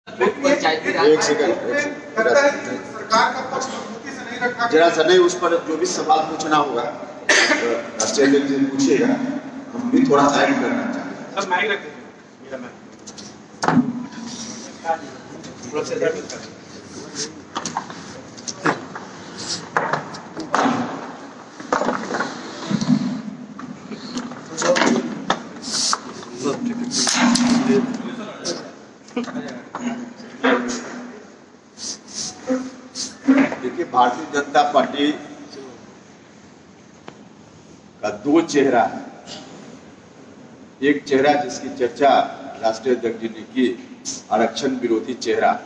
एक सेकंड जरा सा नहीं, उस पर जो भी सवाल पूछना होगा राष्ट्रीय अध्यक्ष जी पूछिएगा, हम भी थोड़ा ऐड करना चाहते हैं। माइक रख दीजिए, देखिए, भारतीय जनता पार्टी का दो चेहरा है। एक चेहरा जिसकी चर्चा राष्ट्रीय अध्यक्ष जी ने की, आरक्षण विरोधी चेहरा,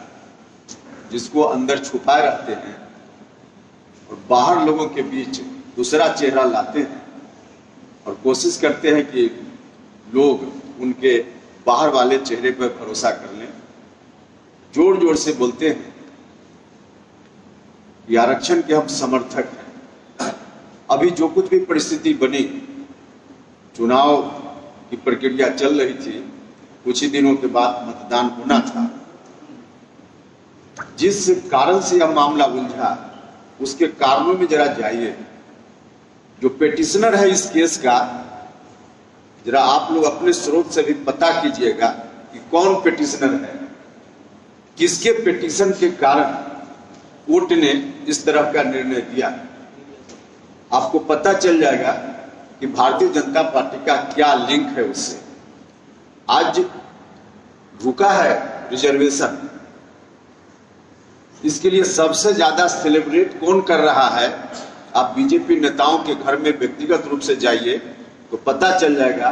जिसको अंदर छुपाए रखते हैं और बाहर लोगों के बीच दूसरा चेहरा लाते हैं और कोशिश करते हैं कि लोग उनके बाहर वाले चेहरे पर भरोसा कर लें। जोर जोर से बोलते हैं कि आरक्षण के हम समर्थक हैं। अभी जो कुछ भी परिस्थिति बनी, चुनाव की प्रक्रिया चल रही थी, कुछ ही दिनों के बाद मतदान होना था, जिस कारण से यह मामला उलझा उसके कारणों में जरा जाइए। जो पेटिशनर है इस केस का, जरा आप लोग अपने स्रोत से भी पता कीजिएगा कि कौन पेटिशनर है, किसके पेटिशन के कारण कोर्ट ने इस तरह का निर्णय दिया। आपको पता चल जाएगा कि भारतीय जनता पार्टी का क्या लिंक है उससे। आज रुका है रिजर्वेशन, इसके लिए सबसे ज्यादा सेलिब्रेट कौन कर रहा है? आप बीजेपी नेताओं के घर में व्यक्तिगत रूप से जाइए तो पता चल जाएगा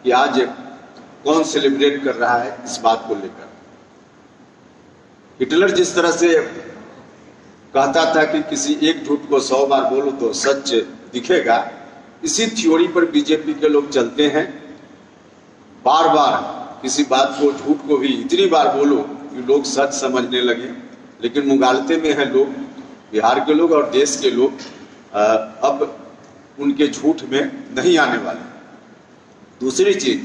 कि आज कौन सेलिब्रेट कर रहा है इस बात को लेकर। हिटलर जिस तरह से कहता था कि किसी एक झूठ को 100 बार बोलो तो सच दिखेगा, इसी थ्योरी पर बीजेपी के लोग चलते हैं। बार बार किसी बात को, झूठ को भी इतनी बार बोलो कि लोग सच समझने लगे। लेकिन मुगालते में है लोग, बिहार के लोग और देश के लोग अब उनके झूठ में नहीं आने वाले। दूसरी चीज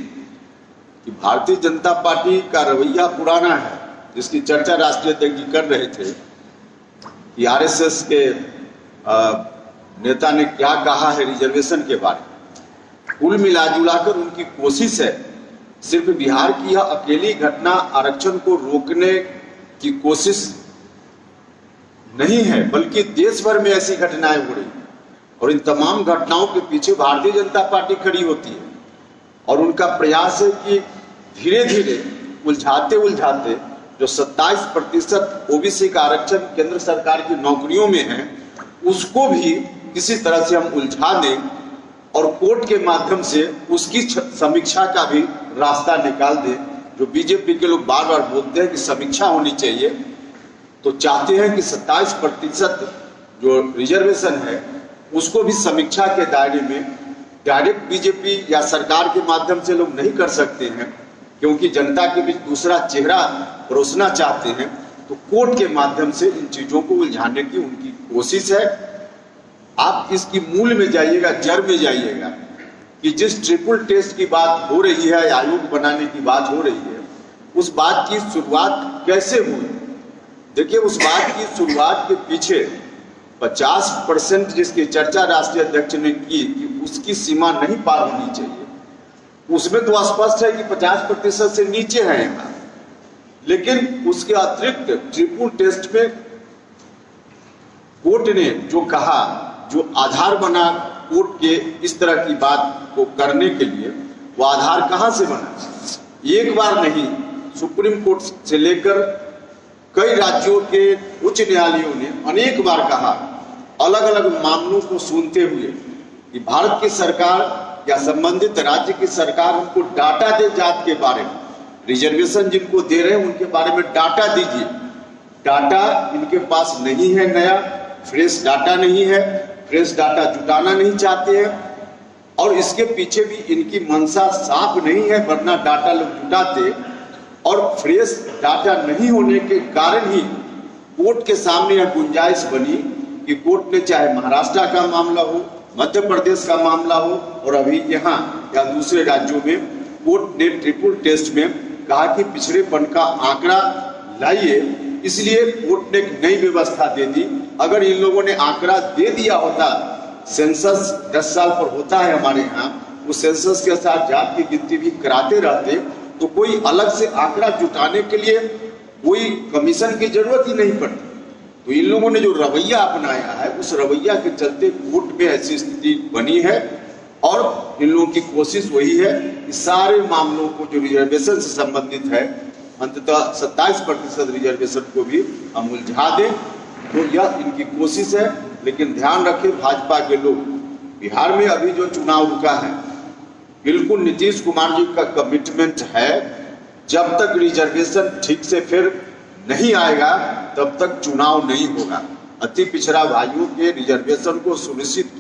कि भारतीय जनता पार्टी का रवैया पुराना है, जिसकी चर्चा राष्ट्रीय अध्यक्ष जी कर रहे थे कि आरएसएस के नेता ने क्या कहा है रिजर्वेशन के बारे में। कुल मिलाजुलाकर उनकी कोशिश है, सिर्फ बिहार की यह अकेली घटना आरक्षण को रोकने की कोशिश नहीं है, बल्कि देश भर में ऐसी घटनाएं हो रही और इन तमाम घटनाओं के पीछे भारतीय जनता पार्टी खड़ी होती है। और उनका प्रयास है कि धीरे धीरे उलझाते उलझाते जो 27% ओबीसी का आरक्षण केंद्र सरकार की नौकरियों में है, उसको भी किसी तरह से हम उलझा दें और कोर्ट के माध्यम से उसकी समीक्षा का भी रास्ता निकाल दें। जो बीजेपी के लोग बार बार बोलते हैं कि समीक्षा होनी चाहिए, तो चाहते हैं कि 27% जो रिजर्वेशन है उसको भी समीक्षा के दायरे में डायरेक्ट बीजेपी या सरकार के माध्यम से लोग नहीं कर सकते हैं, क्योंकि जनता के बीच दूसरा चेहरा परोसना चाहते हैं। तो कोर्ट के माध्यम से इन चीजों को उलझाने की उनकी कोशिश है। आप इसकी मूल में जाइएगा, जड़ में जाइएगा कि जिस ट्रिपल टेस्ट की बात हो रही है, आयोग बनाने की बात हो रही है, उस बात की शुरुआत कैसे हुई? देखिए, उस बात की शुरुआत के पीछे 50% जिसकी चर्चा राष्ट्रीय अध्यक्ष ने की कि उसकी सीमा नहीं पार होनी चाहिए, उसमें तो स्पष्ट है कि 50% से नीचे है यहाँ। लेकिन उसके अतिरिक्त ट्रिपल टेस्ट में कोर्ट ने जो कहा, जो आधार बना कोर्ट के इस तरह की बात को करने के लिए, वो आधार कहां से बना? एक बार नहीं, सुप्रीम कोर्ट से लेकर कई राज्यों के उच्च न्यायालयों ने अनेक बार कहा, अलग अलग मामलों को सुनते हुए, कि भारत की सरकार या संबंधित राज्य की सरकार हमको डाटा दे जात के बारे में, रिजर्वेशन जिनको दे रहे हैं उनके बारे में डाटा दीजिए। डाटा इनके पास नहीं है, नया फ्रेश डाटा नहीं है, फ्रेश डाटा जुटाना नहीं चाहते हैं। और इसके पीछे भी इनकी मंशा साफ नहीं है, वरना डाटा लोग जुटाते। और फ्रेश डाटा नहीं होने के कारण ही कोर्ट के सामने यह गुंजाइश बनी कि कोर्ट ने, चाहे महाराष्ट्र का मामला हो, मध्य प्रदेश का मामला हो और अभी यहाँ या दूसरे राज्यों में, कोर्ट ने ट्रिपल टेस्ट में कहा कि पिछड़ेपन का आंकड़ा लाइए, इसलिए कोर्ट ने एक नई व्यवस्था दे दी। अगर इन लोगों ने आंकड़ा दे दिया होता, सेंसस 10 साल पर होता है हमारे यहाँ, वो सेंसस के साथ जात की गिनती भी कराते रहते तो कोई अलग से आंकड़ा जुटाने के लिए कोई कमीशन की जरूरत ही नहीं पड़ती। तो इन लोगों ने जो रवैया अपनाया है, उस रवैया के चलते कोर्ट में ऐसी स्थिति बनी है और इन लोगों की कोशिश वही है कि सारे मामलों को जो रिजर्वेशन से संबंधित है, अंततः 27% रिजर्वेशन को भी हम उलझा दें। तो यह इनकी कोशिश है। लेकिन ध्यान रखें भाजपा के लोग, बिहार में अभी जो चुनाव रुका है, बिल्कुल नीतीश कुमार जी का कमिटमेंट है, जब तक रिजर्वेशन ठीक से फिर नहीं आएगा तब तक चुनाव नहीं होगा। अति पिछड़ा भाइयों के रिजर्वेशन को सुनिश्चित किया